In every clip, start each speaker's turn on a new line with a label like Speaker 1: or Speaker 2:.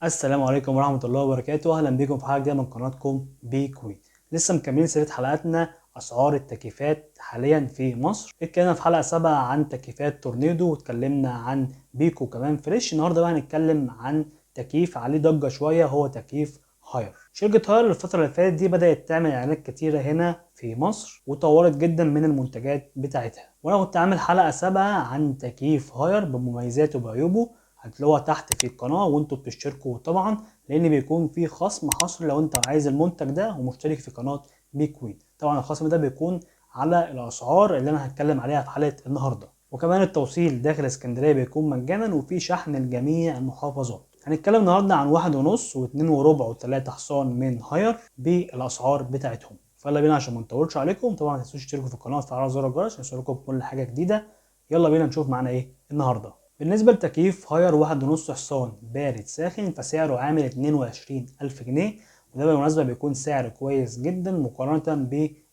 Speaker 1: السلام عليكم ورحمة الله وبركاته. أهلا بكم في حلقة جديدة من قناتكم بي كوين. لسه مكملين سلسلة حلقاتنا أسعار التكييفات حاليا في مصر. اتكلمنا في حلقة 7 عن تكييفات تورنيدو واتكلمنا عن بيكو كمان فريش. النهاردة بقى هنتكلم عن تكييف عليه ضجة شوية، هو تكييف هاير. شركة هاير الفترة اللي فاتت دي بدأت تعمل إعلانات كتيرة هنا في مصر وطورت جدا من المنتجات بتاعتها، وأنا كنت عامل حلقة 7 عن تكييف هاير بمميزاته وبعيوبه، هتلاقوها تحت في القناة وانتوا بتشتركوا طبعا، لان بيكون في خصم حصري لو انت عايز المنتج ده ومشترك في قناة بي كوين. طبعا الخصم ده بيكون على الاسعار اللي انا هتكلم عليها في حلقة النهاردة، وكمان التوصيل داخل اسكندرية بيكون مجانا وفي شحن لجميع المحافظات. هنتكلم النهاردة عن 1.5 و2 وربع و3 حصان من هاير بالاسعار بتاعتهم. فيلا بينا عشان ما نطولش عليكم، طبعا ما تنسوش تشتركوا في القناة وتفعلوا زر الجرس عشان يوصلكم بكل حاجة جديدة. يلا بينا نشوف معانا ايه النهارده. بالنسبة لتكييف هاير 1.5 حصان بارد ساخن فسعره عامل 22,000 جنيه، وده بالمناسبة بيكون سعر كويس جدا مقارنة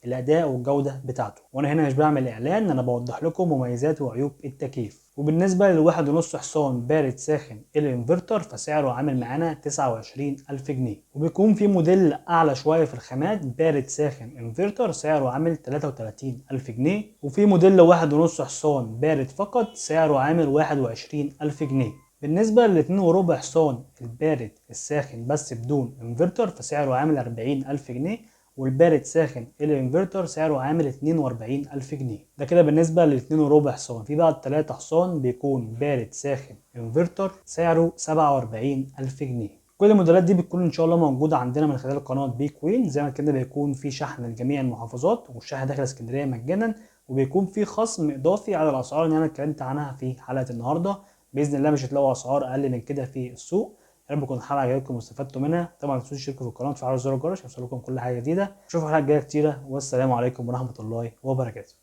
Speaker 1: بالأداء والجودة بتاعته. وأنا هنا مش بعمل إعلان، أنا بوضح لكم مميزات وعيوب التكييف. وبالنسبة لل1.5 حصان بارد ساخن الانفرتر فسعره عامل معانا 29,000 جنيه، وبيكون في موديل أعلى شوية في الخامات بارد ساخن انفرتر سعره عامل 33,000 جنيه، وفي موديل 1.5 حصان بارد فقط سعره عامل 21,000 جنيه. بالنسبة ل2 وربع حصان البارد الساخن بس بدون انفرتر فسعره عامل 40,000 جنيه، والبارد ساخن الانفرتر سعره عامل 42,000 جنيه. ده كده بالنسبة ل2 وربع حصان. في بقى ال3 حصان بيكون بارد ساخن انفرتر سعره 47,000 جنيه. كل الموديلات دي بتكون ان شاء الله موجوده عندنا من خلال قناه بي كوين. زي ما كده بيكون في شحن لجميع المحافظات والشحن داخل اسكندريه مجانا، وبيكون في خصم اضافي على الاسعار اللي انا اتكلمت عنها في حلقه النهارده. باذن الله مش هتلاقوا اسعار اقل من كده في السوق. يا رب تكون الحلقه عجبتكم واستفدتوا منها. طبعا ما تنسوش تشتركوا في القناه وتفعلوا زر الجرس عشان يوصلكم كل حاجه جديده. اشوفكم حلقه جايه كتيره، والسلام عليكم ورحمه الله وبركاته.